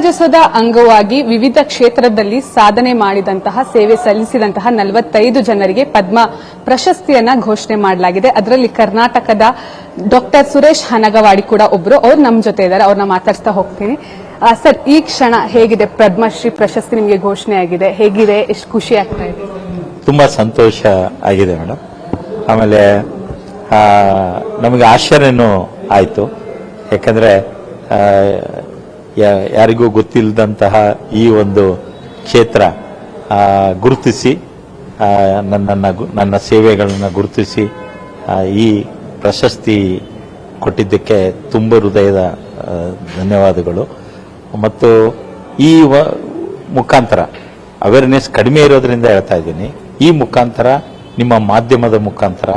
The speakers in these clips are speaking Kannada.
ರಾಜ್ಯೋತ್ಸವದ ಅಂಗವಾಗಿ ವಿವಿಧ ಕ್ಷೇತ್ರದಲ್ಲಿ ಸಾಧನೆ ಮಾಡಿದಂತಹ ಸೇವೆ ಸಲ್ಲಿಸಿದಂತಹ 45 ಜನರಿಗೆ ಪದ್ಮ ಪ್ರಶಸ್ತಿಯನ್ನ ಘೋಷಣೆ ಮಾಡಲಾಗಿದೆ. ಅದರಲ್ಲಿ ಕರ್ನಾಟಕದ ಡಾಕ್ಟರ್ ಸುರೇಶ್ ಹನಗವಾಡಿ ಕೂಡ ಒಬ್ರು. ಅವ್ರು ನಮ್ಮ ಜೊತೆ ಇದ್ದಾರೆ, ಅವ್ರನ್ನ ಮಾತಾಡ್ತಾ ಹೋಗ್ತೀನಿ. ಸರ್, ಈ ಕ್ಷಣ ಹೇಗಿದೆ? ಪದ್ಮಶ್ರೀ ಪ್ರಶಸ್ತಿ ನಿಮಗೆ ಘೋಷಣೆ ಆಗಿದೆ, ಹೇಗಿದೆ? ಎಷ್ಟು ಖುಷಿ ಆಗ್ತಾ ಇದೆ? ತುಂಬಾ ಸಂತೋಷ ಆಗಿದೆ ಮೇಡಮ್. ಆಮೇಲೆ ನಮಗೆ ಆಶ್ಚರ್ಯನೂ ಆಯಿತು, ಯಾಕಂದ್ರೆ ಯಾರಿಗೂ ಗೊತ್ತಿಲ್ಲದಂತಹ ಈ ಒಂದು ಕ್ಷೇತ್ರ ಗುರುತಿಸಿ ನನ್ನ ಸೇವೆಗಳನ್ನು ಗುರುತಿಸಿ ಈ ಪ್ರಶಸ್ತಿ ಕೊಟ್ಟಿದ್ದಕ್ಕೆ ತುಂಬ ಹೃದಯದ ಧನ್ಯವಾದಗಳು. ಮತ್ತು ಈ ಮುಖಾಂತರ ಅವೇರ್ನೆಸ್ ಕಡಿಮೆ ಇರೋದ್ರಿಂದ ಹೇಳ್ತಾ ಇದ್ದೀನಿ, ಈ ಮುಖಾಂತರ ನಿಮ್ಮ ಮಾಧ್ಯಮದ ಮುಖಾಂತರ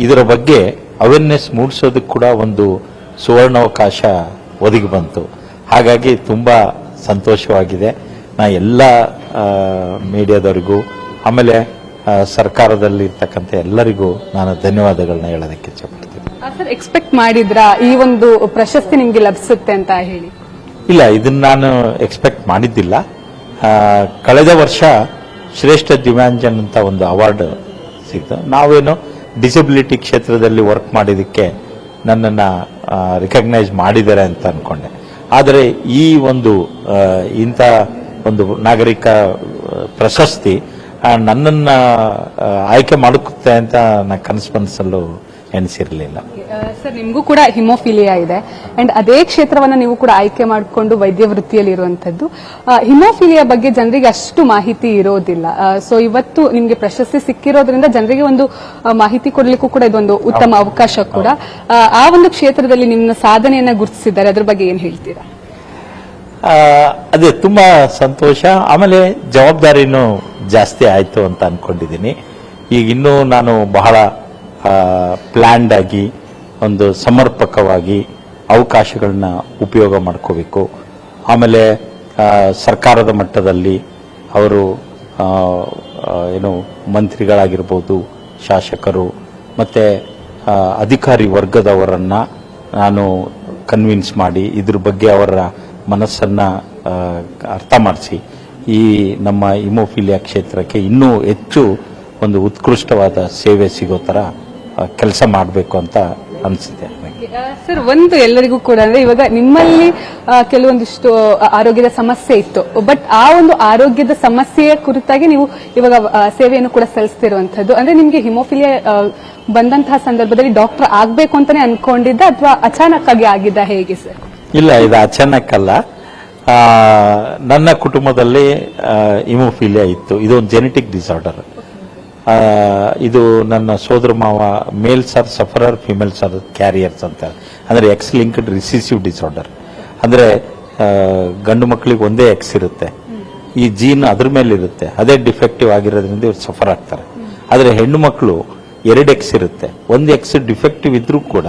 ಇದರ ಬಗ್ಗೆ ಅವೇರ್ನೆಸ್ ಮೂಡಿಸೋದಕ್ಕೆ ಕೂಡ ಒಂದು ಸುವರ್ಣಾವಕಾಶ ಒದಗಿ ಬಂತು. ಹಾಗಾಗಿ ತುಂಬ ಸಂತೋಷವಾಗಿದೆ. ನಾ ಎಲ್ಲ ಮೀಡಿಯಾದವರಿಗೂ ಆಮೇಲೆ ಸರ್ಕಾರದಲ್ಲಿರ್ತಕ್ಕಂಥ ಎಲ್ಲರಿಗೂ ನಾನು ಧನ್ಯವಾದಗಳನ್ನ ಹೇಳೋದಕ್ಕೆ ಇಷ್ಟಪಡ್ತೀನಿ. ಸರ್, ಎಕ್ಸ್ಪೆಕ್ಟ್ ಮಾಡಿದ್ರಾ ಈ ಒಂದು ಪ್ರಶಸ್ತಿ ನಿಮಗೆ ಲಭಿಸುತ್ತೆ ಅಂತ ಹೇಳಿ? ಇಲ್ಲ, ಇದನ್ನ ನಾನು ಎಕ್ಸ್ಪೆಕ್ಟ್ ಮಾಡಿದ್ದಿಲ್ಲ. ಕಳೆದ ವರ್ಷ ಶ್ರೇಷ್ಠ ದಿವ್ಯಾಂಜನ್ ಅಂತ ಒಂದು ಅವಾರ್ಡ್ ಸಿಗ್ತು. ನಾವೇನು ಡಿಸಬಿಲಿಟಿ ಕ್ಷೇತ್ರದಲ್ಲಿ ವರ್ಕ್ ಮಾಡಿದ್ದಕ್ಕೆ ನನ್ನನ್ನು ರಿಕಗ್ನೈಸ್ ಮಾಡಿದ್ದಾರೆ ಅಂತ ಅನ್ಕೊಂಡೆ. ಆದರೆ ಈ ಒಂದು ಇಂಥ ಒಂದು ನಾಗರಿಕ ಪ್ರಶಸ್ತಿ ನನ್ನನ್ನು ಆಯ್ಕೆ ಮಾಡುತ್ತೆ ಅಂತ ನಾ ಕನಸು ಎನಿಸಿರಲಿಲ್ಲ. ಸರ್, ನಿಮಗೂ ಕೂಡ ಹಿಮೋಫಿಲಿಯಾ ಇದೆ ಅಂಡ್ ಅದೇ ಕ್ಷೇತ್ರವನ್ನ ನೀವು ಕೂಡ ಆಯ್ಕೆ ಮಾಡಿಕೊಂಡು ವೈದ್ಯ ವೃತ್ತಿಯಲ್ಲಿ ಇರುವಂತದ್ದು. ಹಿಮೋಫಿಲಿಯಾ ಬಗ್ಗೆ ಜನರಿಗೆ ಅಷ್ಟು ಮಾಹಿತಿ ಇರೋದಿಲ್ಲ. ಸೊ ಇವತ್ತು ನಿಮಗೆ ಪ್ರಶಸ್ತಿ ಸಿಕ್ಕಿರೋದ್ರಿಂದ ಜನರಿಗೆ ಒಂದು ಮಾಹಿತಿ ಕೊಡ್ಲಿಕ್ಕೂ ಕೂಡ ಇದೊಂದು ಉತ್ತಮ ಅವಕಾಶ ಕೂಡ. ಆ ಒಂದು ಕ್ಷೇತ್ರದಲ್ಲಿ ನಿಮ್ಮ ಸಾಧನೆಯನ್ನ ಗುರುತಿಸಿದ್ದಾರೆ, ಅದ್ರ ಬಗ್ಗೆ ಏನ್ ಹೇಳ್ತೀರಾ? ಅದೇ ತುಂಬಾ ಸಂತೋಷ. ಆಮೇಲೆ ಜವಾಬ್ದಾರಿನೂ ಜಾಸ್ತಿ ಆಯ್ತು ಅಂತ ಅನ್ಕೊಂಡಿದ್ದೀನಿ. ಈಗ ಇನ್ನೂ ನಾನು ಬಹಳ ಪ್ಲಾನ್ಡ್ ಆಗಿ ಒಂದು ಸಮರ್ಪಕವಾಗಿ ಅವಕಾಶಗಳನ್ನ ಉಪಯೋಗ ಮಾಡ್ಕೋಬೇಕು. ಆಮೇಲೆ ಸರ್ಕಾರದ ಮಟ್ಟದಲ್ಲಿ ಅವರು ಏನು ಮಂತ್ರಿಗಳಾಗಿರ್ಬೋದು, ಶಾಸಕರು ಮತ್ತೆ ಅಧಿಕಾರಿ ವರ್ಗದವರನ್ನ ನಾನು ಕನ್ವಿನ್ಸ್ ಮಾಡಿ ಇದ್ರ ಬಗ್ಗೆ ಅವರ ಮನಸ್ಸನ್ನ ಅರ್ಥ ಮಾಡಿಸಿ ಈ ನಮ್ಮ ಹಿಮೋಫಿಲಿಯಾ ಕ್ಷೇತ್ರಕ್ಕೆ ಇನ್ನೂ ಹೆಚ್ಚು ಒಂದು ಉತ್ಕೃಷ್ಟವಾದ ಸೇವೆ ಸಿಗೋ ತರ ಕೆಲಸ ಮಾಡಬೇಕು ಅಂತ ಅನಿಸಿದೆ. ಸರ್, ಒಂದು ಎಲ್ಲರಿಗೂ ಕೂಡ ಅಂದ್ರೆ ಇವಾಗ ನಿಮ್ಮಲ್ಲಿ ಕೆಲವೊಂದಿಷ್ಟು ಆರೋಗ್ಯದ ಸಮಸ್ಯೆ ಇತ್ತು, ಬಟ್ ಆ ಒಂದು ಆರೋಗ್ಯದ ಸಮಸ್ಯೆಯ ಕುರಿತಾಗಿ ನೀವು ಇವಾಗ ಸೇವೆಯನ್ನು ಕೂಡ ಸಲ್ಲಿಸ್ತಿರುವಂತದ್ದು. ಅಂದ್ರೆ ನಿಮ್ಗೆ ಹಿಮೋಫಿಲಿಯಾ ಬಂದಂತಹ ಸಂದರ್ಭದಲ್ಲಿ ಡಾಕ್ಟರ್ ಆಗ್ಬೇಕು ಅಂತಾನೆ ಅನ್ಕೊಂಡಿದ್ದ ಅಥವಾ ಅಚಾನಕ್ ಆಗಿ ಆಗಿದ್ದ, ಹೇಗೆ ಸರ್? ಇಲ್ಲ, ಇದು ಅಚಾನಕ್ ಅಲ್ಲ. ನನ್ನ ಕುಟುಂಬದಲ್ಲಿ ಹಿಮೋಫಿಲಿಯಾ ಇತ್ತು. ಇದೊಂದು ಜೆನೆಟಿಕ್ ಡಿಸಾರ್ಡರ್. ಇದು ನನ್ನ ಸೋದರ ಮಾವ males are sufferer, females are carriers ಅಂತ. ಅಂದ್ರೆ ಎಕ್ಸ್ ಲಿಂಕ್ಡ್ ರಿಸೀಸಿವ್ ಡಿಸಾರ್ಡರ್. ಅಂದ್ರೆ ಗಂಡು ಮಕ್ಕಳಿಗೆ ಒಂದೇ ಎಕ್ಸ್ ಇರುತ್ತೆ, ಈ ಜೀನ್ ಅದ್ರ ಮೇಲೆ ಇರುತ್ತೆ, ಅದೇ ಡಿಫೆಕ್ಟಿವ್ ಆಗಿರೋದ್ರಿಂದ ಇವ್ರು ಸಫರ್ ಆಗ್ತಾರೆ. ಆದ್ರೆ ಹೆಣ್ಣು ಮಕ್ಕಳು 2 ಎಕ್ಸ್ ಇರುತ್ತೆ, ಒಂದು ಎಕ್ಸ್ ಡಿಫೆಕ್ಟಿವ್ ಇದ್ರೂ ಕೂಡ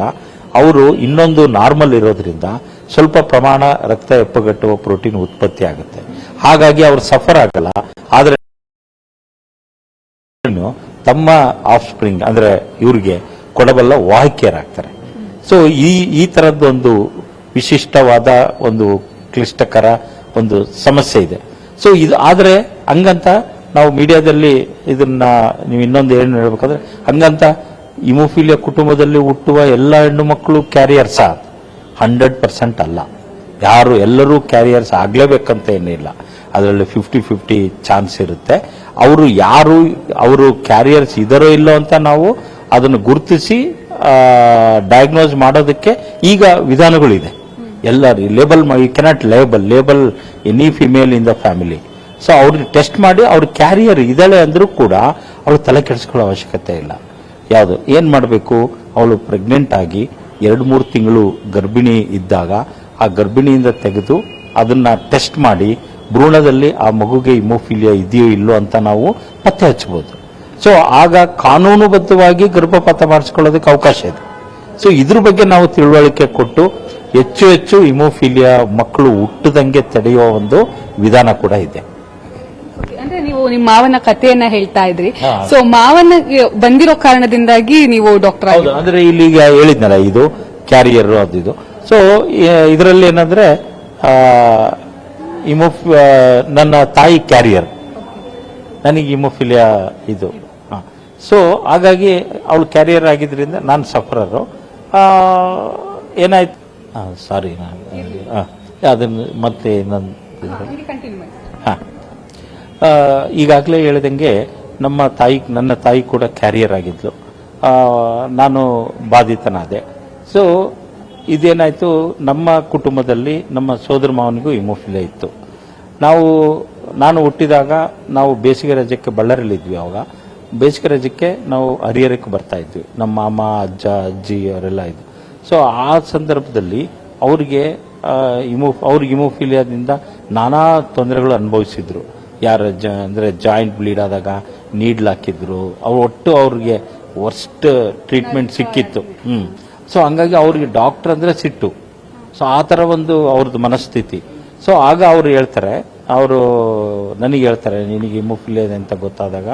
ಅವರು ಇನ್ನೊಂದು ನಾರ್ಮಲ್ ಇರೋದ್ರಿಂದ ಸ್ವಲ್ಪ ಪ್ರಮಾಣ ರಕ್ತ ಹೆಪ್ಪುಗಟ್ಟುವ ಪ್ರೋಟೀನ್ ಉತ್ಪತ್ತಿ ಆಗುತ್ತೆ. ಹಾಗಾಗಿ ಅವರು ಸಫರ್ ಆಗಲ್ಲ. ಆದ್ರೆ ತಮ್ಮ ಆಫ್ ಸ್ಪ್ರಿಂಗ್ ಅಂದ್ರೆ ಇವ್ರಿಗೆ ಕೊಡಬಲ್ಲ ವಾಹಕಿಯರಾಗ್ತಾರೆ. ಸೊ ಈ ತರದ್ದೊಂದು ವಿಶಿಷ್ಟವಾದ ಒಂದು ಕ್ಲಿಷ್ಟಕರ ಒಂದು ಸಮಸ್ಯೆ ಇದೆ. ಸೊ ಇದು ಆದ್ರೆ ಹಂಗಂತ ನಾವು ಮೀಡಿಯಾದಲ್ಲಿ ಇದನ್ನ ನೀವು ಇನ್ನೊಂದು ಏನು ಹೇಳ್ಬೇಕಂದ್ರೆ, ಹಂಗಂತ ಹಿಮೋಫಿಲಿಯಾ ಕುಟುಂಬದಲ್ಲಿ ಹುಟ್ಟುವ ಎಲ್ಲ ಹೆಣ್ಣು ಮಕ್ಕಳು ಕ್ಯಾರಿಯರ್ಸ್ 100% ಅಲ್ಲ. ಎಲ್ಲರೂ ಕ್ಯಾರಿಯರ್ಸ್ ಆಗ್ಲೇಬೇಕಂತ ಏನಿಲ್ಲ. ಅದರಲ್ಲಿ 50-50 ಚಾನ್ಸ್ ಇರುತ್ತೆ. ಅವರು ಕ್ಯಾರಿಯರ್ಸ್ ಇದರೋ ಇಲ್ಲೋ ಅಂತ ನಾವು ಅದನ್ನು ಗುರುತಿಸಿ ಡಯಾಗ್ನೋಸ್ ಮಾಡೋದಕ್ಕೆ ಈಗ ವಿಧಾನಗಳಿದೆ. ಎಲ್ಲರೂ label you cannot label any female in the family. So ಅವ್ರಿಗೆ ಟೆಸ್ಟ್ ಮಾಡಿ ಅವ್ರ ಕ್ಯಾರಿಯರ್ ಇದ್ದಾಳೆ ಅಂದ್ರೂ ಕೂಡ ಅವ್ರು ತಲೆ ಕೆಡಿಸ್ಕೊಳ್ಳೋ ಅವಶ್ಯಕತೆ ಇಲ್ಲ. ಯಾವುದು ಏನ್ ಮಾಡಬೇಕು, ಅವಳು ಪ್ರೆಗ್ನೆಂಟ್ ಆಗಿ 2-3 ತಿಂಗಳು ಗರ್ಭಿಣಿ ಇದ್ದಾಗ ಆ ಗರ್ಭಿಣಿಯಿಂದ ತೆಗೆದು ಅದನ್ನ ಟೆಸ್ಟ್ ಮಾಡಿ ಭ್ರೂಣದಲ್ಲಿ ಆ ಮಗುಗೆ ಹಿಮೋಫಿಲಿಯಾ ಇದೆಯೋ ಇಲ್ಲೋ ಅಂತ ನಾವು ಪತ್ತೆ ಹಚ್ಚಬಹುದು. ಸೊ ಆಗ ಕಾನೂನುಬದ್ಧವಾಗಿ ಗರ್ಭಪಾತ ಮಾಡಿಸ್ಕೊಳ್ಳೋದಕ್ಕೆ ಅವಕಾಶ ಇದೆ. ಸೊ ಇದ್ರ ಬಗ್ಗೆ ನಾವು ತಿಳುವಳಿಕೆ ಕೊಟ್ಟು ಹೆಚ್ಚು ಹೆಚ್ಚು ಹಿಮೋಫಿಲಿಯಾ ಮಕ್ಕಳು ಹುಟ್ಟದಂಗೆ ತಡೆಯುವ ಒಂದು ವಿಧಾನ ಕೂಡ ಇದೆ. ಅಂದ್ರೆ ನೀವು ನಿಮ್ಮ ಮಾವನ ಕಥೆಯನ್ನ ಹೇಳ್ತಾ ಇದ್ರಿ. ಸೊ ಮಾವನ ಬಂದಿರೋ ಕಾರಣದಿಂದಾಗಿ ನೀವು ಡಾಕ್ಟರ್ ಅಂದ್ರೆ ಇಲ್ಲಿ ಹೇಳಿದ್ನಲ್ಲ, ಇದು ಕ್ಯಾರಿಯರ್ ಅದು. ಸೊ ಇದರಲ್ಲಿ ಏನಂದ್ರೆ ನನ್ನ ತಾಯಿ ಕ್ಯಾರಿಯರ್, ನನಗೆ ಹಿಮೋಫಿಲಿಯಾ ಇದು. ಸೊ ಹಾಗಾಗಿ ಅವಳು ಕ್ಯಾರಿಯರ್ ಆಗಿದ್ರಿಂದ ನಾನು ಸಫರರು. ಏನಾಯ್ತು, ಸಾರಿ, ಅದನ್ನು ಮತ್ತೆ ಈಗಾಗಲೇ ಹೇಳಿದಂಗೆ ನನ್ನ ತಾಯಿ ಕೂಡ ಕ್ಯಾರಿಯರ್ ಆಗಿದ್ಲು. ನಾನು ಬಾಧಿತನಾದೆ. ಸೊ ಇದೇನಾಯ್ತು, ನಮ್ಮ ಕುಟುಂಬದಲ್ಲಿ ನಮ್ಮ ಸೋದರ ಮಾವನಿಗೂ ಹಿಮೋಫಿಲಿಯಾ ಇತ್ತು. ನಾನು ಹುಟ್ಟಿದಾಗ ನಾವು ಬೇಸಿಗೆ ರಜಕ್ಕೆ ಬಳ್ಳಾರಿಯಲ್ಲಿದ್ವಿ. ಅವಾಗ ಬೇಸಿಗೆ ರಜಕ್ಕೆ ನಾವು ಹರಿಹರಕ್ಕೆ ಬರ್ತಾ ಇದ್ವಿ. ನಮ್ಮ ಮಾಮ, ಅಜ್ಜ, ಅಜ್ಜಿ ಅವರೆಲ್ಲ ಇದ್ವಿ. ಸೊ ಆ ಸಂದರ್ಭದಲ್ಲಿ ಅವ್ರಿಗೆ ಹಿಮೋಫಿಲಿಯಾದಿಂದ ನಾನಾ ತೊಂದರೆಗಳು ಅನುಭವಿಸಿದ್ರು. ಅಂದರೆ ಜಾಯಿಂಟ್ ಬ್ಲೀಡ್ ಆದಾಗ ನೀಡ್ಲ್ ಹಾಕಿದ್ರು. ಅವ್ರಿಗೆ ವರ್ಸ್ಟ್ ಟ್ರೀಟ್ಮೆಂಟ್ ಸಿಕ್ಕಿತ್ತು. ಸೊ ಹಂಗಾಗಿ ಅವ್ರಿಗೆ ಡಾಕ್ಟರ್ ಅಂದ್ರೆ ಸಿಟ್ಟು. ಸೊ ಆ ಥರ ಒಂದು ಅವ್ರದ್ದು ಮನಸ್ಥಿತಿ. ಸೊ ಆಗ ಅವ್ರು ನನಗೆ ಹೇಳ್ತಾರೆ, ನಿನಗೆ ಹಿಮೋಫಿಲಿಯಾ ಇದೆ ಅಂತ ಗೊತ್ತಾದಾಗ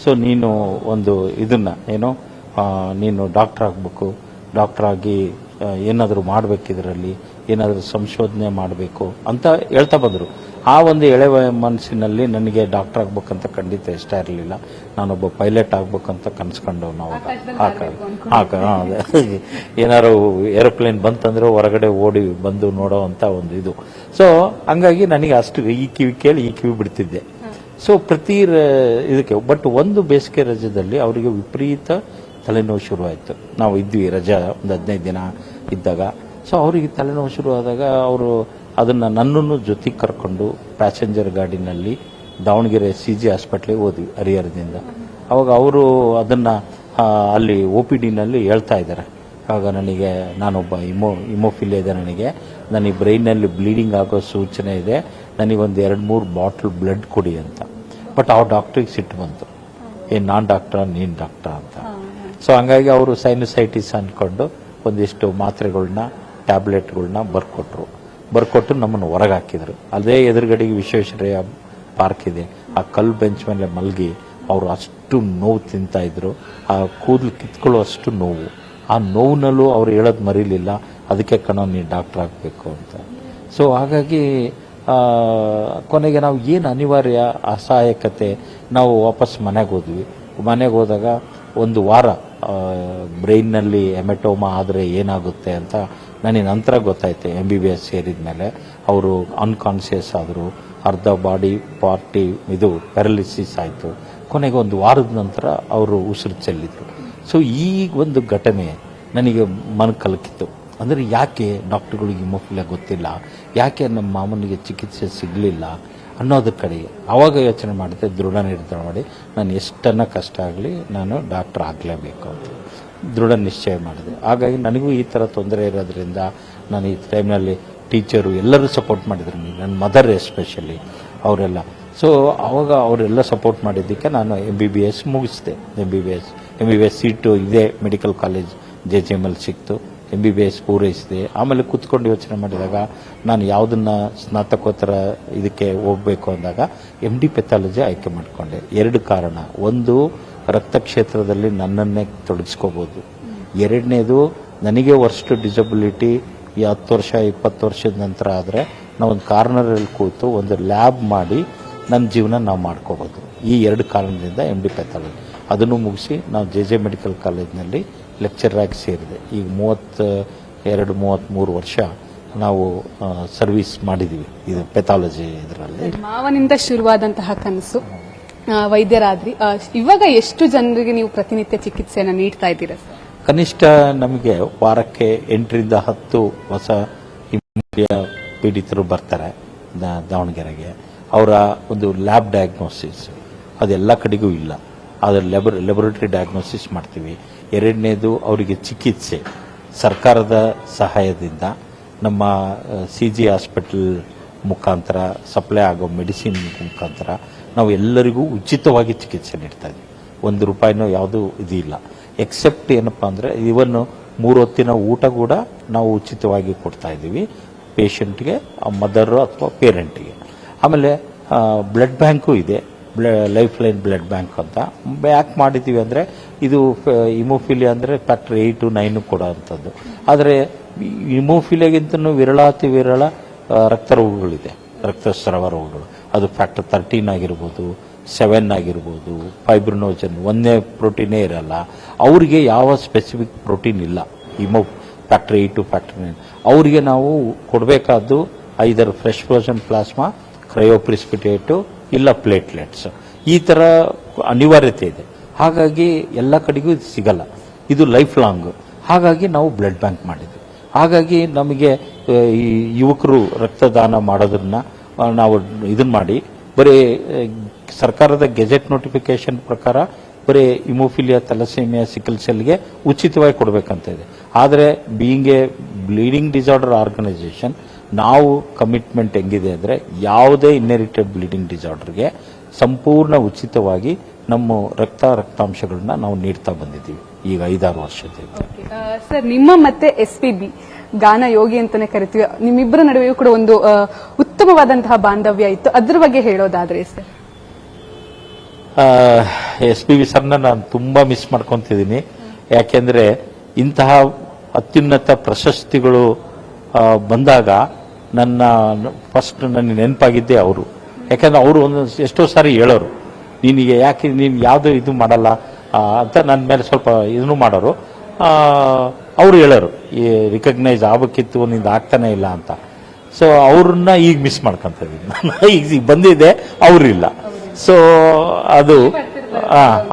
ಸೊ ನೀನು ಒಂದು ಇದನ್ನ ನೀನು ಡಾಕ್ಟರ್ ಆಗಬೇಕು, ಡಾಕ್ಟರ್ ಆಗಿ ಏನಾದರೂ ಮಾಡಬೇಕು, ಇದರಲ್ಲಿ ಏನಾದರೂ ಸಂಶೋಧನೆ ಮಾಡಬೇಕು ಅಂತ ಹೇಳ್ತಾ ಬಂದರು. ಆ ಒಂದು ಎಳೆ ಮನಸ್ಸಿನಲ್ಲಿ ನನಗೆ ಡಾಕ್ಟರ್ ಆಗ್ಬೇಕಂತ ಖಂಡಿತ ಇಷ್ಟ ಇರಲಿಲ್ಲ. ನಾನೊಬ್ಬ ಪೈಲಟ್ ಆಗ್ಬೇಕಂತ ಕನ್ಸ್ಕೊಂಡು ನಾವು ಏನಾರು ಏರೋಪ್ಲೇನ್ ಬಂತಂದ್ರೆ ಹೊರಗಡೆ ಓಡಿ ಬಂದು ನೋಡೋ ಅಂತ ಒಂದು ಇದು. ಸೊ ಹಂಗಾಗಿ ನನಗೆ ಅಷ್ಟು ಈ ಕಿವಿ ಕೇಳಿ ಈ ಕಿವಿ ಬಿಡ್ತಿದ್ದೆ. ಸೊ ಪ್ರತಿ ಇದಕ್ಕೆ ಬಟ್ ಒಂದು ಬೇಸಿಗೆ ರಜದಲ್ಲಿ ಅವರಿಗೆ ವಿಪರೀತ ತಲೆನೋವು ಶುರುವಾಯಿತು. ನಾವು ಇದ್ವಿ ರಜಾ ಒಂದು 15 ದಿನ ಇದ್ದಾಗ. ಸೊ ಅವರಿಗೆ ತಲೆನೋವು ಶುರು ಆದಾಗ ಅವರು ನನ್ನನ್ನು ಜೊತೆಗೆ ಕರ್ಕೊಂಡು ಪ್ಯಾಸೆಂಜರ್ ಗಾಡಿನಲ್ಲಿ ದಾವಣಗೆರೆ CG ಹಾಸ್ಪಿಟ್ಲಿಗೆ ಹೋದ್ವಿ ಹರಿಹರದಿಂದ. ಅವಾಗ ಅವರು ಅಲ್ಲಿ OPD ನಲ್ಲಿ ಹೇಳ್ತಾ ಇದ್ದಾರೆ. ಆಗ ನನಗೆ ನಾನೊಬ್ಬ ಹಿಮೋಫಿಲಿಯಾ ಇದೆ, ನನಗೆ ಬ್ರೈನಲ್ಲಿ ಬ್ಲೀಡಿಂಗ್ ಆಗೋ ಸೂಚನೆ ಇದೆ, ನನಗೊಂದು 2-3 ಬಾಟ್ಲ್ ಬ್ಲಡ್ ಕೊಡಿ ಅಂತ. ಬಟ್ ಆ ಡಾಕ್ಟ್ರಿಗೆ ಸಿಟ್ಟು ಬಂತು, ನಾನ್ ಡಾಕ್ಟರ್ ನೀನ್ ಡಾಕ್ಟರ್ ಅಂತ. ಸೊ ಹಂಗಾಗಿ ಅವರು ಸೈನಸೈಟಿಸ್ ಅಂದ್ಕೊಂಡು ಒಂದಿಷ್ಟು ಮಾತ್ರೆಗಳನ್ನ ಟ್ಯಾಬ್ಲೆಟ್ಗಳನ್ನ ಬರ್ಕೊಟ್ಟು ನಮ್ಮನ್ನು ಹೊರಗೆ ಹಾಕಿದ್ರು. ಅದೇ ಎದುರುಗಡೆಗೆ ವಿಶ್ವೇಶ್ವರಯ್ಯ ಪಾರ್ಕ್ ಇದೆ, ಆ ಕಲ್ಲು ಬೆಂಚ್ ಮೇಲೆ ಮಲಗಿ ಅವರು ಅಷ್ಟು ನೋವು ತಿಂತಾ ಇದ್ರು. ಆ ಕೂದಲು ಕಿತ್ಕೊಳ್ಳೋ ಅಷ್ಟು ನೋವು. ಆ ನೋವಿನಲ್ಲೂ ಅವ್ರು ಹೇಳೋದು ಮರೀಲಿಲ್ಲ, ಅದಕ್ಕೆ ನೀನು ಡಾಕ್ಟರ್ ಆಗಬೇಕು ಅಂತ. ಸೊ ಹಾಗಾಗಿ ಕೊನೆಗೆ ನಾವು ಏನು ಅನಿವಾರ್ಯ ಅಸಹಾಯಕತೆ, ನಾವು ವಾಪಸ್ ಮನೆಗೆ ಹೋದ್ವಿ. ಮನೆಗೆ ಹೋದಾಗ ಒಂದು ವಾರ ಬ್ರೈನ್ನಲ್ಲಿ ಎಮೆಟೋಮಾ ಆದರೆ ಏನಾಗುತ್ತೆ ಅಂತ ನನಗೆ ನಂತರ ಗೊತ್ತಾಯ್ತು. MBBS ಸೇರಿದ ಮೇಲೆ ಅವರು ಅನ್ಕಾನ್ಷಿಯಸ್ ಆದರು, ಅರ್ಧ ಬಾಡಿ ಪಾರ್ಟಿ ಪ್ಯಾರಲಿಸಿಸ್ ಆಯಿತು. ಕೊನೆಗೆ ಒಂದು ವಾರದ ನಂತರ ಅವರು ಉಸಿರು ಚೆಲ್ಲಿದ್ರು. ಸೊ ಈ ಒಂದು ಘಟನೆ ನನಗೆ ಕಲಕಿತ್ತು. ಅಂದರೆ ಯಾಕೆ ಡಾಕ್ಟರ್ಗಳಿಗೆ ಹಿಮೋಫಿಲಿಯಾ ಗೊತ್ತಿಲ್ಲ, ಯಾಕೆ ನಮ್ಮ ಮಾಮನಿಗೆ ಚಿಕಿತ್ಸೆ ಸಿಗಲಿಲ್ಲ ಅನ್ನೋದ್ರ ಕಡೆಗೆ ಆವಾಗ ಯೋಚನೆ ಮಾಡಿದೆ. ದೃಢ ನಿರ್ಧಾರ ಮಾಡಿ ನಾನು ಎಷ್ಟನ್ನ ಕಷ್ಟ ಆಗಲಿ ನಾನು ಡಾಕ್ಟರ್ ಆಗಲೇಬೇಕು ಅಂತ ದೃಢ ನಿಶ್ಚಯ ಮಾಡಿದೆ. ಹಾಗಾಗಿ ನನಗೂ ಈ ಥರ ತೊಂದರೆ ಇರೋದ್ರಿಂದ ನಾನು ಈ ಟೈಮ್ನಲ್ಲಿ ಟೀಚರು ಎಲ್ಲರೂ ಸಪೋರ್ಟ್ ಮಾಡಿದ್ರು, ನನ್ನ ಮದರ್ ಎಸ್ಪೆಷಲಿ ಅವರೆಲ್ಲ. ಸೊ ಆವಾಗ ಅವರೆಲ್ಲ ಸಪೋರ್ಟ್ ಮಾಡಿದ್ದಕ್ಕೆ ನಾನು MBBS ಮುಗಿಸಿದೆ. MBBS ಸೀಟು ಇದೇ ಮೆಡಿಕಲ್ ಕಾಲೇಜ್ JJML ಸಿಕ್ತು. MBBS ಪೂರೈಸಿದೆ. ಆಮೇಲೆ ಕೂತ್ಕೊಂಡು ಯೋಚನೆ ಮಾಡಿದಾಗ ನಾನು ಯಾವುದನ್ನ ಸ್ನಾತಕೋತ್ತರ ಇದಕ್ಕೆ ಹೋಗಬೇಕು ಅಂದಾಗ MD ಪೆಥಾಲಜಿ ಆಯ್ಕೆ ಮಾಡಿಕೊಂಡೆ. 2 ಕಾರಣ. ಒಂದು, ರಕ್ತ ಕ್ಷೇತ್ರದಲ್ಲಿ ನನ್ನನ್ನೇ ತೊಡಗಿಸ್ಕೋಬೋದು. 2ನೇದು, ನನಗೆ ವರ್ಸ್ಟ್ ಡಿಸಬಿಲಿಟಿ 10 ವರ್ಷ 20 ವರ್ಷದ ನಂತರ ಆದರೆ ನಾವೊಂದು ಕಾರ್ನರಲ್ಲಿ ಕೂತು ಒಂದು ಲ್ಯಾಬ್ ಮಾಡಿ ನನ್ನ ಜೀವನ ನಾವು ಮಾಡ್ಕೋಬೋದು. ಈ 2 ಕಾರಣದಿಂದ MD ಪೆಥಾಲಜಿ ಅದನ್ನು ಮುಗಿಸಿ ನಾವು JJ ಮೆಡಿಕಲ್ ಕಾಲೇಜ್ನಲ್ಲಿ ಲೆಕ್ಚರ್ ಆಗಿ ಸೇರಿದೆ. ಈಗ 32-33 ವರ್ಷ ನಾವು ಸರ್ವಿಸ್ ಮಾಡಿದ್ದೀವಿ ಇದು ಪೆಥಾಲಜಿ ಇದರಲ್ಲಿ. ಮಾವನಿಂದ ಶುರುವಾದಂತಹ ಕನಸು ವೈದ್ಯರಾದ್ರಿ. ಇವಾಗ ಎಷ್ಟು ಜನರಿಗೆ ನೀವು ಪ್ರತಿನಿತ್ಯ ಚಿಕಿತ್ಸೆಯನ್ನು ನೀಡ್ತಾ ಇದ್ದೀರಾ ಸರ್? ಕನಿಷ್ಠ ನಮಗೆ ವಾರಕ್ಕೆ 8ರಿಂದ 10 ಹೊಸ ಹಿಮೋಫಿಲಿಯಾ ಪೀಡಿತರು ಬರ್ತಾರೆ ದಾವಣಗೆರೆಗೆ. ಅವರ ಒಂದು ಲ್ಯಾಬ್ ಡಯಾಗ್ನೋಸಿಸ್ ಅದೆಲ್ಲ ಕಡೆಗೂ ಇಲ್ಲ, ಅದರ ಲ್ಯಾಬೊರೇಟರಿ ಡಯಾಗ್ನೋಸಿಸ್ ಮಾಡ್ತೀವಿ. 2ನೇದು ಅವರಿಗೆ ಚಿಕಿತ್ಸೆ ಸರ್ಕಾರದ ಸಹಾಯದಿಂದ ನಮ್ಮ CG ಹಾಸ್ಪಿಟಲ್ ಮುಖಾಂತರ ಸಪ್ಲೈ ಆಗೋ ಮೆಡಿಸಿನ್ ಮುಖಾಂತರ ನಾವು ಎಲ್ಲರಿಗೂ ಉಚಿತವಾಗಿ ಚಿಕಿತ್ಸೆ ನೀಡ್ತಾ ಇದ್ದೀವಿ. 1 ರೂಪಾಯಿನೂ ಯಾವುದೂ ಇದಿಲ್ಲ. ಎಕ್ಸೆಪ್ಟ್ ಏನಪ್ಪ ಅಂದರೆ ಇವನ್ನು 3 ಹೊತ್ತಿನ ಊಟ ಕೂಡ ನಾವು ಉಚಿತವಾಗಿ ಕೊಡ್ತಾ ಇದ್ದೀವಿ ಪೇಷಂಟ್ಗೆ, ಮದರ್ ಅಥವಾ ಪೇರೆಂಟ್ಗೆ. ಆಮೇಲೆ ಬ್ಲಡ್ ಬ್ಯಾಂಕು ಇದೆ, ಲೈಫ್ ಲೈನ್ ಬ್ಲಡ್ ಬ್ಯಾಂಕ್ ಅಂತ. ಯಾಕೆ ಮಾಡಿದ್ದೀವಿ ಅಂದರೆ ಇದು ಹಿಮೋಫಿಲಿಯಾ ಅಂದರೆ ಫ್ಯಾಕ್ಟರ್ 8, 9 ಕೊಡೋ ಅಂಥದ್ದು. ಆದರೆ ಹಿಮೋಫಿಲಿಯಾಗಿಂತನೂ ವಿರಳಾತಿ ವಿರಳ ರಕ್ತ ರೋಗಗಳಿದೆ, ರಕ್ತಸ್ರಾವ ರೋಗಗಳು. ಅದು ಫ್ಯಾಕ್ಟರ್ 13 ಆಗಿರ್ಬೋದು, 7 ಆಗಿರ್ಬೋದು, ಫೈಬ್ರಿನೋಜನ್ ಒಂದೇ ಪ್ರೋಟೀನೇ ಇರಲ್ಲ. ಅವರಿಗೆ ಯಾವ ಸ್ಪೆಸಿಫಿಕ್ ಪ್ರೋಟೀನ್ ಇಲ್ಲ. ಹಿಮೋ ಫ್ಯಾಕ್ಟರ್ 8 ಫ್ಯಾಕ್ಟರ್ 9 ಅವರಿಗೆ ನಾವು ಕೊಡಬೇಕಾದ್ದು ಐದರ್ ಫ್ರೆಶ್ ಫ್ರೋಸನ್ ಪ್ಲಾಸ್ಮಾ, ಕ್ರಯೋಪ್ರಿಸಿಪಿಟೇಟು ಇಲ್ಲ ಪ್ಲೇಟ್ಲೆಟ್ಸ್. ಈ ಥರ ಅನಿವಾರ್ಯತೆ ಇದೆ. ಹಾಗಾಗಿ ಎಲ್ಲ ಕಡೆಗೂ ಇದು ಸಿಗಲ್ಲ, ಇದು ಲೈಫ್ ಲಾಂಗ್. ಹಾಗಾಗಿ ನಾವು ಬ್ಲಡ್ ಬ್ಯಾಂಕ್ ಮಾಡಿದ್ವಿ. ಹಾಗಾಗಿ ನಮಗೆ ಈ ಯುವಕರು ರಕ್ತದಾನ ಮಾಡೋದನ್ನ ನಾವು ಇದನ್ನ ಮಾಡಿ ಬರೀ ಸರ್ಕಾರದ ಗೆಜೆಟ್ ನೋಟಿಫಿಕೇಶನ್ ಪ್ರಕಾರ ಬರೀ ಹಿಮೋಫಿಲಿಯಾ, ಥಲಸೇಮಿಯಾ, ಸಿಕಲ್ ಸೆಲ್ಗೆ ಉಚಿತವಾಗಿ ಕೊಡಬೇಕಂತ ಇದೆ. ಆದರೆ being a bleeding disorder organisation ನಾವು ಕಮಿಟ್ಮೆಂಟ್ ಹೆಂಗಿದೆ ಅಂದರೆ ಯಾವುದೇ ಇನ್ಹೆರಿಟೆಡ್ ಬ್ಲೀಡಿಂಗ್ ಡಿಸಾರ್ಡರ್ಗೆ ಸಂಪೂರ್ಣ ಉಚಿತವಾಗಿ ನಮ್ಮ ರಕ್ತಾಂಶಗಳನ್ನ ನಾವು ನೀಡ್ತಾ ಬಂದಿದ್ದೀವಿ ಈಗ 5-6 ವರ್ಷದಿಂದ. ಸರ್, ನಿಮ್ಮ ಮತ್ತೆ SPB ಗಾನ ಯೋಗಿ ಅಂತಾನೆ ಕರಿತೀವಿ, ನಿಮ್ಮಿಬ್ಬರ ನಡುವೆಯೂ ಕೂಡ ಒಂದು ಉತ್ತಮವಾದಂತಹ ಬಾಂಧವ್ಯ ಇತ್ತು. ಅದ್ರ ಬಗ್ಗೆ ಹೇಳೋದಾದ್ರೆ ಸರ್? SPB ಸರ್ನ ನಾನು ತುಂಬಾ ಮಿಸ್ ಮಾಡ್ಕೊಂತಿದ್ದೀನಿ. ಯಾಕೆಂದ್ರೆ ಇಂತಹ ಅತ್ಯುನ್ನತ ಪ್ರಶಸ್ತಿಗಳು ಬಂದಾಗ ಫಸ್ಟ್ ನನ್ನ ನೆನಪಾಗಿದ್ದೆ ಅವರು. ಯಾಕಂದ್ರೆ ಅವರು ಎಷ್ಟೋ ಸಾರಿ ಹೇಳೋರು, ನೀನಿಗೆ ಯಾಕೆ ನೀನು ಯಾವುದು ಇದು ಮಾಡಲ್ಲ ಅಂತ ನನ್ನ ಮೇಲೆ ಸ್ವಲ್ಪ ಇದನ್ನು ಮಾಡೋರು. ಅವರು ಹೇಳೋರು, ಈ ರಿಕಗ್ನೈಸ್ ಆಗಬೇಕಿತ್ತು, ನಿಂದು ಆಗ್ತಾನೆ ಇಲ್ಲ ಅಂತ. ಸೊ ಅವ್ರನ್ನ ಈಗ ಮಿಸ್ ಮಾಡ್ಕೊಂತ ಇದ್ದೀನಿ. ಈಗ ಬಂದಿದೆ, ಅವರಿಲ್ಲ. ಸೊ ಅದು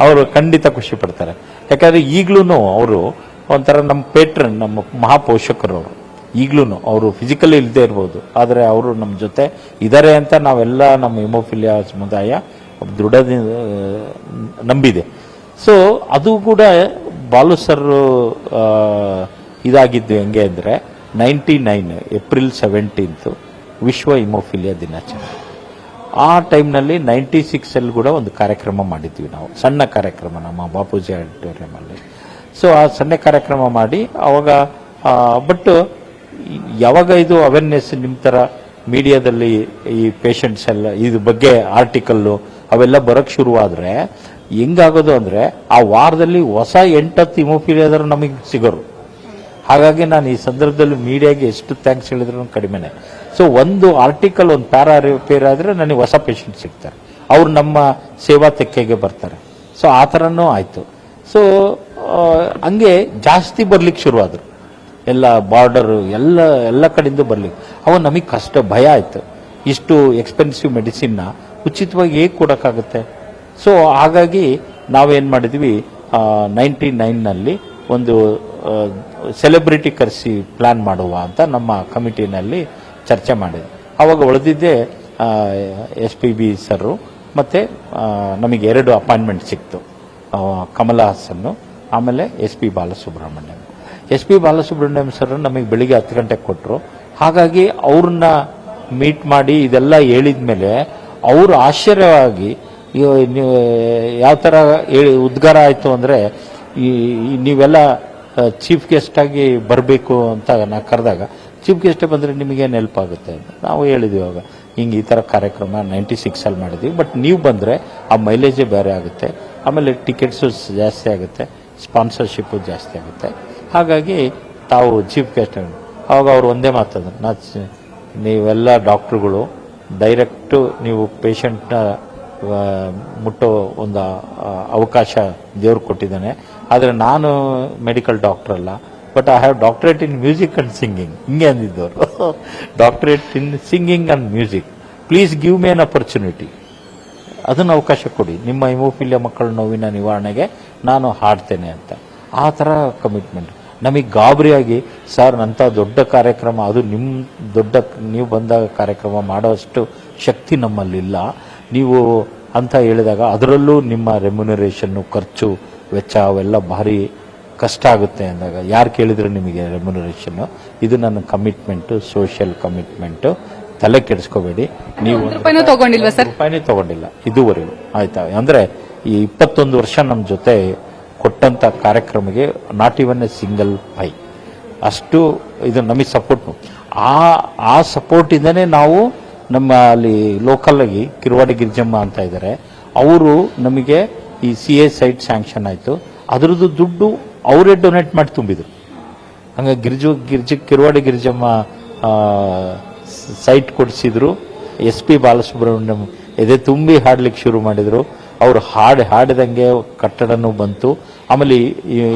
ಅವರು ಖಂಡಿತ ಖುಷಿ ಪಡ್ತಾರೆ. ಯಾಕಂದ್ರೆ ಈಗ್ಲೂ ಅವರು ಒಂಥರ ನಮ್ಮ ಪೇಟ್ರನ್, ನಮ್ಮ ಮಹಾಪೋಷಕರು ಅವರು. ಈಗ್ಲೂ ಅವರು ಫಿಸಿಕಲಿ ಇಲ್ಲದೆ ಇರ್ಬೋದು, ಆದರೆ ಅವರು ನಮ್ಮ ಜೊತೆ ಇದ್ದಾರೆ ಅಂತ ನಾವೆಲ್ಲ ನಮ್ಮ ಹಿಮೋಫಿಲಿಯಾ ಸಮುದಾಯ ದೃಢದಿಂದ ನಂಬಿದೆ. ಸೊ ಅದು ಕೂಡ ಬಾಲು ಸರ್ ಇದಾಗಿದ್ದು ಹೆಂಗೆ ಅಂದರೆ 99 ಏಪ್ರಿಲ್ 17 ವಿಶ್ವ ಹಿಮೋಫಿಲಿಯಾ ದಿನಾಚರಣೆ. ಆ ಟೈಮ್ನಲ್ಲಿ 96 ಕೂಡ ಒಂದು ಕಾರ್ಯಕ್ರಮ ಮಾಡಿದ್ವಿ ನಾವು, ಸಣ್ಣ ಕಾರ್ಯಕ್ರಮ ನಮ್ಮ ಬಾಪೂಜಿ ಆಡಿಟೋರಿಯಮಲ್ಲಿ. ಸೊ ಆ ಸಣ್ಣ ಕಾರ್ಯಕ್ರಮ ಮಾಡಿ ಅವಾಗ ಬಟ್ ಯಾವಾಗ ಇದು ಅವೇರ್ನೆಸ್ ನಿಮ್ಮ ಥರ ಮೀಡಿಯಾದಲ್ಲಿ ಈ ಪೇಷಂಟ್ಸ್ ಎಲ್ಲ ಇದ್ರ ಬಗ್ಗೆ ಆರ್ಟಿಕಲ್ಲು ಅವೆಲ್ಲ ಬರೋಕ್ಕೆ ಶುರುವಾದರೆ ಹೆಂಗಾಗೋದು ಅಂದರೆ ಆ ವಾರದಲ್ಲಿ ಹೊಸ 8-10 ಹಿಮೋಫಿಲಿಯಾದರು ನಮಗೆ ಸಿಗೋರು. ಹಾಗಾಗಿ ನಾನು ಈ ಸಂದರ್ಭದಲ್ಲಿ ಮೀಡಿಯಾಗೆ ಎಷ್ಟು ಥ್ಯಾಂಕ್ಸ್ ಹೇಳಿದ್ರು ಕಡಿಮೆನೆ. ಸೊ ಒಂದು ಆರ್ಟಿಕಲ್, ಒಂದು ಪ್ಯಾರಾ ರಿಪೇರ್ ಆದರೆ ನನಗೆ ಹೊಸ ಪೇಷಂಟ್ ಸಿಗ್ತಾರೆ, ಅವ್ರು ನಮ್ಮ ಸೇವಾ ತೆಕ್ಕೆಗೆ ಬರ್ತಾರೆ. ಸೊ ಆ ಥರನೂ ಆಯಿತು. ಸೊ ಹಂಗೆ ಜಾಸ್ತಿ ಬರ್ಲಿಕ್ಕೆ ಶುರುವಾದರು, ಎಲ್ಲ ಬಾರ್ಡರು ಎಲ್ಲ ಕಡೆಯಿಂದ ಬರ್ಲಿಕ್ಕೆ. ಅವಾಗ ನಮಗೆ ಕಷ್ಟ, ಭಯ ಆಯಿತು, ಇಷ್ಟು ಎಕ್ಸ್ಪೆನ್ಸಿವ್ ಮೆಡಿಸಿನ್ನ ಉಚಿತವಾಗಿ ಹೇಗೆ ಕೊಡೋಕ್ಕಾಗುತ್ತೆ. ಸೊ ಹಾಗಾಗಿ ನಾವೇನು ಮಾಡಿದ್ವಿ, 99ನಲ್ಲಿ ಒಂದು ಸೆಲೆಬ್ರಿಟಿ ಕರೆಸಿ ಪ್ಲಾನ್ ಮಾಡುವ ಅಂತ ನಮ್ಮ ಕಮಿಟಿನಲ್ಲಿ ಚರ್ಚೆ ಮಾಡಿದ್ವಿ. ಆವಾಗ ಉಳಿದಿದ್ದೆ SPB ಸರ್, ಮತ್ತು ನಮಗೆ 2 ಅಪಾಯಿಂಟ್ಮೆಂಟ್ ಸಿಕ್ತು, ಕಮಲಾ ಹಾಸನ್ನು ಆಮೇಲೆ SP Balasubrahmanyam. SP Balasubrahmanyam sir ನಮಗೆ ಬೆಳಿಗ್ಗೆ 10 ಗಂಟೆಗೆ ಕೊಟ್ಟರು. ಹಾಗಾಗಿ ಅವ್ರನ್ನ ಮೀಟ್ ಮಾಡಿ ಇದೆಲ್ಲ ಹೇಳಿದ ಮೇಲೆ ಅವರು ಆಶ್ಚರ್ಯವಾಗಿ ಯಾವ ಥರ ಉದ್ಗಾರ ಆಯಿತು ಅಂದರೆ, ನೀವೆಲ್ಲ ಚೀಫ್ ಗೆಸ್ಟ್ ಆಗಿ ಬರಬೇಕು ಅಂತ ನಾ ಕರೆದಾಗ, ಚೀಫ್ ಗೆಸ್ಟ್ ಬಂದರೆ ನಿಮಗೇನು ಹೆಲ್ಪ್ ಆಗುತ್ತೆ ಅಂತ ನಾವು ಹೇಳಿದ್ವಿ. ಅವಾಗ ಹಿಂಗೆ ಈ ಥರ ಕಾರ್ಯಕ್ರಮ 96 ಮಾಡಿದ್ವಿ, ಬಟ್ ನೀವು ಬಂದರೆ ಆ ಮೈಲೇಜೇ ಬೇರೆ ಆಗುತ್ತೆ, ಆಮೇಲೆ ಟಿಕೆಟ್ಸು ಜಾಸ್ತಿ ಆಗುತ್ತೆ, ಸ್ಪಾನ್ಸರ್ಶಿಪ್ಪು ಜಾಸ್ತಿ ಆಗುತ್ತೆ. ಹಾಗಾಗಿ ತಾವು ಚೀಫ್ ಗೆಸ್ಟ್ ಅವಾಗ ಅವ್ರು ಒಂದೇ ಮಾತಂದ್ರೆ, ನೀವೆಲ್ಲ ಡಾಕ್ಟ್ರುಗಳು ಡೈರೆಕ್ಟು ನೀವು ಪೇಷಂಟ್ನ ಮುಟ್ಟೋ ಒಂದು ಅವಕಾಶ ದೇವ್ರು ಕೊಟ್ಟಿದ್ದಾನೆ. ಆದರೆ ನಾನು ಮೆಡಿಕಲ್ ಡಾಕ್ಟರ್ ಅಲ್ಲ, but I have doctorate in music and singing. ಹಿಂಗೆ ಅಂದಿದ್ದವರು, doctorate in singing and music, please give me an opportunity, ಅದನ್ನು ಅವಕಾಶ ಕೊಡಿ, ನಿಮ್ಮ ಹಿಮೋಫಿಲಿಯಾ ಮಕ್ಕಳ ನೋವಿನ ನಿವಾರಣೆಗೆ ನಾನು ಹಾಡ್ತೇನೆ ಅಂತ. ಆ ಥರ ಕಮಿಟ್ಮೆಂಟ್. ನಮಗೆ ಗಾಬರಿಯಾಗಿ, ಸರ್ ಅಂಥ ದೊಡ್ಡ ಕಾರ್ಯಕ್ರಮ, ಅದು ನೀವು ಬಂದಾಗ ಕಾರ್ಯಕ್ರಮ ಮಾಡೋಷ್ಟು ಶಕ್ತಿ ನಮ್ಮಲ್ಲಿಲ್ಲ, ನೀವು ಅಂತ ಹೇಳಿದಾಗ ಅದರಲ್ಲೂ ನಿಮ್ಮ ರೆಮ್ಯುನರೇಷನ್ನು, ಖರ್ಚು ವೆಚ್ಚ ಅವೆಲ್ಲ ಭಾರಿ ಕಷ್ಟ ಆಗುತ್ತೆ ಅಂದಾಗ ಯಾರು ಕೇಳಿದ್ರು ನಿಮಗೆ ರೆಮ್ಯುನರೇಷನ್ನು, ಇದು ನನ್ನ ಕಮಿಟ್ಮೆಂಟು, ಸೋಷಿಯಲ್ ಕಮಿಟ್ಮೆಂಟು, ತಲೆ ಕೆಡಿಸ್ಕೋಬೇಡಿ. ನೀವು ರೂಪಾಯಿನೂ ತಗೊಂಡಿಲ್ವಾ ಸರ್? ರೂಪಾಯಿನೇ ತಗೊಂಡಿಲ್ಲ ಇದುವರೆಗೂ, ಆಯ್ತಾ? ಅಂದರೆ ಈ 21 ವರ್ಷ ನಮ್ಮ ಜೊತೆ ಕೊಟ್ಟಂಥ ಕಾರ್ಯಕ್ರಮಕ್ಕೆ not even a single pie ಅಷ್ಟು ಇದು ನಮಗೆ ಸಪೋರ್ಟ್. ಆ ಸಪೋರ್ಟಿಂದನೇ ನಾವು ನಮ್ಮ ಅಲ್ಲಿ ಲೋಕಲ್ ಆಗಿ ಕಿರುವಾಡಿ ಗಿರಿಜಮ್ಮ ಅಂತ ಇದ್ದಾರೆ, ಅವರು ನಮಗೆ ಈ CA ಸೈಟ್ ಸ್ಯಾಂಕ್ಷನ್ ಆಯಿತು, ಅದರದ್ದು ದುಡ್ಡು ಅವರೇ ಡೊನೇಟ್ ಮಾಡಿ ತುಂಬಿದ್ರು. ಹಂಗಾಗಿ ಕಿರುವಾಡಿ ಗಿರಿಜಮ್ಮ ಸೈಟ್ ಕೊಡಿಸಿದ್ರು. SP ಬಾಲಸುಬ್ರಹ್ಮಣ್ಯಂ ಎದೆ ತುಂಬಿ ಹಾಡ್ಲಿಕ್ಕೆ ಶುರು ಮಾಡಿದ್ರು. ಅವರು ಹಾಡಿದಂಗೆ ಕಟ್ಟಡನೂ ಬಂತು. ಆಮೇಲೆ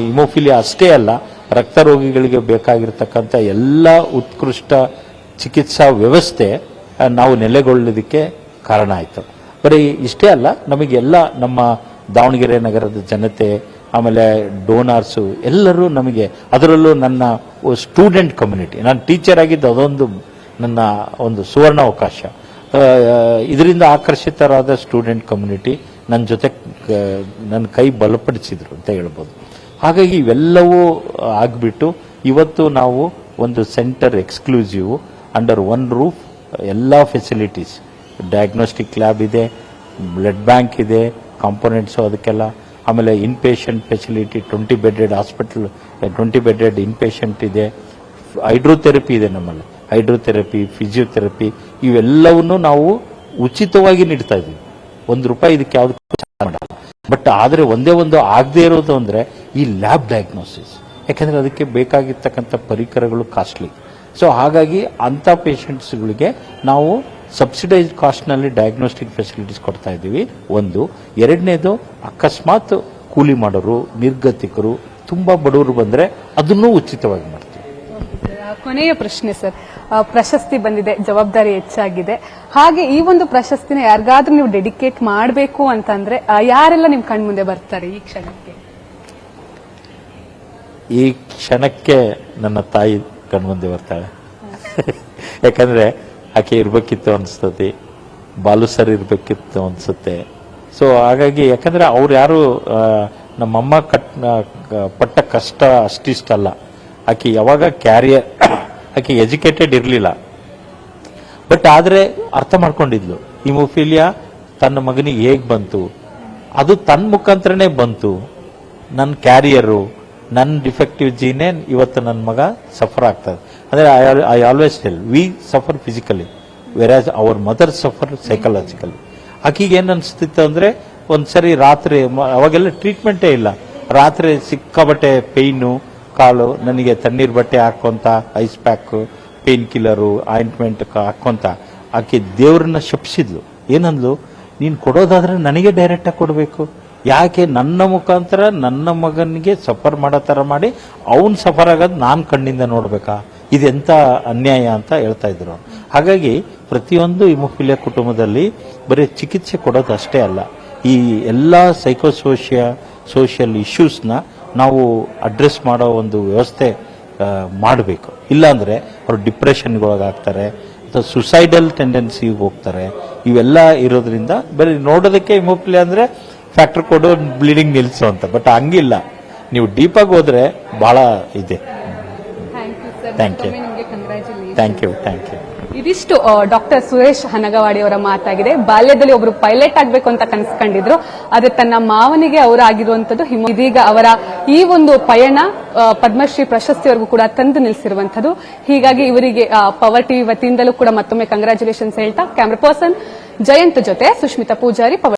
ಹಿಮೋಫಿಲಿಯಾ ಅಷ್ಟೇ ಅಲ್ಲ, ರಕ್ತ ರೋಗಿಗಳಿಗೆ ಬೇಕಾಗಿರ್ತಕ್ಕಂಥ ಎಲ್ಲ ಉತ್ಕೃಷ್ಟ ಚಿಕಿತ್ಸಾ ವ್ಯವಸ್ಥೆ ನಾವು ನೆಲೆಗೊಳ್ಳೋದಕ್ಕೆ ಕಾರಣ ಆಯಿತು. ಬರೀ ಇಷ್ಟೇ ಅಲ್ಲ, ನಮಗೆಲ್ಲ ನಮ್ಮ ದಾವಣಗೆರೆ ನಗರದ ಜನತೆ, ಆಮೇಲೆ ಡೋನಾರ್ಸು ಎಲ್ಲರೂ ನಮಗೆ, ಅದರಲ್ಲೂ ನನ್ನ ಸ್ಟೂಡೆಂಟ್ ಕಮ್ಯುನಿಟಿ, ನಾನು ಟೀಚರ್ ಆಗಿದ್ದು ಅದೊಂದು ನನ್ನ ಒಂದು ಸುವರ್ಣ ಅವಕಾಶ. ಇದರಿಂದ ಆಕರ್ಷಿತರಾದ ಸ್ಟೂಡೆಂಟ್ ಕಮ್ಯುನಿಟಿ ನನ್ನ ಜೊತೆ ನನ್ನ ಕೈ ಬಲಪಡಿಸಿದ್ರು ಅಂತ ಹೇಳ್ಬೋದು. ಹಾಗಾಗಿ ಇವೆಲ್ಲವೂ ಆಗಿಬಿಟ್ಟು ಇವತ್ತು ನಾವು ಒಂದು centre exclusive under one roof, ಎಲ್ಲ ಫೆಸಿಲಿಟೀಸ್, ಡಯಾಗ್ನೋಸ್ಟಿಕ್ ಲ್ಯಾಬ್ ಇದೆ, ಬ್ಲಡ್ ಬ್ಯಾಂಕ್ ಇದೆ, ಕಾಂಪೋನೆಂಟ್ಸು ಅದಕ್ಕೆಲ್ಲ, ಆಮೇಲೆ ಇನ್ patient facility, 20 bedded hospital, 20 bedded ಇನ್ ಪೇಷಂಟ್ ಇದೆ, ಹೈಡ್ರೋಥೆರಪಿ ಇದೆ ನಮ್ಮಲ್ಲಿ, ಹೈಡ್ರೋಥೆರಪಿ, ಫಿಸಿಯೋಥೆರಪಿ ಇವೆಲ್ಲವನ್ನು ನಾವು ಉಚಿತವಾಗಿ ನೀಡ್ತಾ ಇದ್ದೀವಿ. ₹1 ಇದಕ್ಕೆ ಯಾವುದಕ್ಕೂ ಮಾಡಲ್ಲ. ಬಟ್ ಆದರೆ ಒಂದೇ ಒಂದು ಆಗದೆ ಇರೋದು ಅಂದರೆ ಈ ಲ್ಯಾಬ್ ಡಯಾಗ್ನೋಸಿಸ್, ಯಾಕಂದರೆ ಅದಕ್ಕೆ ಬೇಕಾಗಿರ್ತಕ್ಕಂಥ ಪರಿಕರಗಳು ಕಾಸ್ಟ್ಲಿ. ಸೊ ಹಾಗಾಗಿ ಅಂಥ ಪೇಷಂಟ್ಸ್ಗಳಿಗೆ ನಾವು ಸಬ್ಸಿಡೈಸ್ಡ್ ಕಾಸ್ಟ್ನಲ್ಲಿ ಡಯಾಗ್ನೋಸ್ಟಿಕ್ ಫೆಸಿಲಿಟೀಸ್ ಕೊಡ್ತಾ ಇದ್ದೀವಿ. ಒಂದು. ಎರಡನೇದು, ಅಕಸ್ಮಾತ್ ಕೂಲಿ ಮಾಡೋರು, ನಿರ್ಗತಿಕರು, ತುಂಬ ಬಡವರು ಬಂದರೆ ಅದನ್ನೂ ಉಚಿತವಾಗಿ ಮಾಡ್ತೀವಿ. ಕೊನೆಯ ಪ್ರಶ್ನೆ ಸರ್, ಪ್ರಶಸ್ತಿ ಬಂದಿದೆ, ಜವಾಬ್ದಾರಿ ಹೆಚ್ಚಾಗಿದೆ. ಹಾಗೆ ಈ ಒಂದು ಪ್ರಶಸ್ತಿನ ಯಾರಿಗಾದ್ರೂ ನೀವು ಡೆಡಿಕೇಟ್ ಮಾಡಬೇಕು ಅಂತಂದ್ರೆ ಯಾರೆಲ್ಲ ನಿಮ್ ಕಣ್ಮುಂದೆ ಬರ್ತಾರೆ ಈ ಕ್ಷಣಕ್ಕೆ? ಈ ಕ್ಷಣಕ್ಕೆ ನನ್ನ ತಾಯಿ ಕಣ್ಮುಂದೆ ಬರ್ತಾಳೆ. ಯಾಕಂದ್ರೆ ಆಕೆ ಇರ್ಬೇಕಿತ್ತು ಅನ್ಸ್ತದೆ, ಬಾಲು ಸರ್ ಇರ್ಬೇಕಿತ್ತು ಅನ್ಸುತ್ತೆ. ಸೊ ಹಾಗಾಗಿ, ಯಾಕಂದ್ರೆ ಅವ್ರು ಯಾರು ನಮ್ಮಮ್ಮ ಪಟ್ಟ ಕಷ್ಟ ಅಷ್ಟಿಷ್ಟಲ್ಲ. ಆಕೆ ಯಾವಾಗ ಕ್ಯಾರಿಯರ್, ಆಕೆ ಎಜುಕೇಟೆಡ್ ಇರಲಿಲ್ಲ, ಬಟ್ ಆದರೆ ಅರ್ಥ ಮಾಡ್ಕೊಂಡಿದ್ಲು ಹಿಮೋಫಿಲಿಯಾ ತನ್ನ ಮಗನಿಗೆ ಹೇಗೆ ಬಂತು, ಅದು ತನ್ನ ಮುಖಾಂತರನೇ ಬಂತು. ನನ್ನ ಕ್ಯಾರಿಯರು, ನನ್ನ ಡಿಫೆಕ್ಟಿವ್ ಜೀನೇ ಇವತ್ತು ನನ್ನ ಮಗ ಸಫರ್ ಆಗ್ತದೆ. ಅಂದರೆ I always tell, we suffer physically versus our mother suffer psychologically. ಆಕೆಗೆ ಏನು ಅನಿಸ್ತಿತ್ತು ಅಂದರೆ, ಒಂದ್ಸರಿ ರಾತ್ರಿ, ಅವಾಗೆಲ್ಲ ಟ್ರೀಟ್ಮೆಂಟೇ ಇಲ್ಲ, ರಾತ್ರಿ ಸಿಕ್ಕಾಬಟ್ಟೆ ಪೇಯ್ನು, ಕಾಲು, ನನಗೆ ತಣ್ಣೀರು ಬಟ್ಟೆ ಹಾಕೊಂತ, ice pack, pain killer, ointment ಹಾಕೊಂತ ಆಕೆ ದೇವ್ರನ್ನ ಶಪಿಸಿದ್ಲು. ಏನಂದ್ಲು, ನೀನು ಕೊಡೋದಾದ್ರೆ ನನಗೆ ಡೈರೆಕ್ಟಾಗಿ ಕೊಡಬೇಕು, ಯಾಕೆ ನನ್ನ ಮುಖಾಂತರ ನನ್ನ ಮಗನಿಗೆ ಸಫರ್ ಮಾಡೋ ಥರ ಮಾಡಿ ಅವನು ಸಫರ್ ಆಗೋದು ನಾನು ಕಣ್ಣಿಂದ ನೋಡ್ಬೇಕಾ, ಇದೆಂಥ ಅನ್ಯಾಯ ಅಂತ ಹೇಳ್ತಾ ಇದ್ರು. ಹಾಗಾಗಿ ಪ್ರತಿಯೊಂದು ಹಿಮೋಫಿಲಿಯಾ ಕುಟುಂಬದಲ್ಲಿ ಬರೀ ಚಿಕಿತ್ಸೆ ಕೊಡೋದು ಅಷ್ಟೇ ಅಲ್ಲ, ಈ ಎಲ್ಲ ಸೋಷಿಯಲ್ ಇಶ್ಯೂಸ್ನ ನಾವು ಅಡ್ರೆಸ್ ಮಾಡೋ ಒಂದು ವ್ಯವಸ್ಥೆ ಮಾಡಬೇಕು. ಇಲ್ಲಾಂದರೆ ಅವರು ಡಿಪ್ರೆಷನ್ಗೆ ಒಳಗಾಗ್ತಾರೆ ಅಥವಾ ಸುಸೈಡಲ್ ಟೆಂಡೆನ್ಸಿಗೆ ಹೋಗ್ತಾರೆ. ಇವೆಲ್ಲ ಇರೋದ್ರಿಂದ ಬರೀ ನೋಡೋದಕ್ಕೆ ಹಿಮೋಫಿಲಿಯಾ ಅಂದರೆ ಫ್ಯಾಕ್ಟರ್ ಕೊಡು, ಬ್ಲೀಡಿಂಗ್ ನಿಲ್ಲಿಸು ಅಂತ, ಬಟ್ ಹಂಗಿಲ್ಲ. ನೀವು ಡೀಪಾಗಿ ಹೋದ್ರೆ ಬಹಳ ಇದೆ. Thank you. ಇದಿಷ್ಟು ಡಾಕ್ಟರ್ ಸುರೇಶ್ ಹನಗವಾಡಿ ಅವರ ಮಾತಾಗಿದೆ. ಬಾಲ್ಯದಲ್ಲಿ ಒಬ್ರು ಪೈಲಟ್ ಆಗ್ಬೇಕು ಅಂತ ಕನಸ್ಕೊಂಡಿದ್ರು, ಆದ್ರೆ ತನ್ನ ಮಾವನಿಗೆ ಅವರಾಗಿರುವಂತದ್ದು ಇದೀಗ ಅವರ ಈ ಒಂದು ಪಯಣ ಪದ್ಮಶ್ರೀ ಪ್ರಶಸ್ತಿವರೆಗೂ ಕೂಡ ತಂದು ನಿಲ್ಲಿಸಿರುವಂತದ್ದು. ಹೀಗಾಗಿ ಇವರಿಗೆ ಪವರ್ ಟಿವಿ ವತಿಯಿಂದಲೂ ಕೂಡ ಮತ್ತೊಮ್ಮೆ ಕಂಗ್ರಾಚುಲೇಷನ್ಸ್ ಹೇಳ್ತಾ, ಕ್ಯಾಮರಾ ಪರ್ಸನ್ ಜಯಂತ್ ಜೊತೆ ಸುಷ್ಮಿತಾ ಪೂಜಾರಿ, ಪವರ್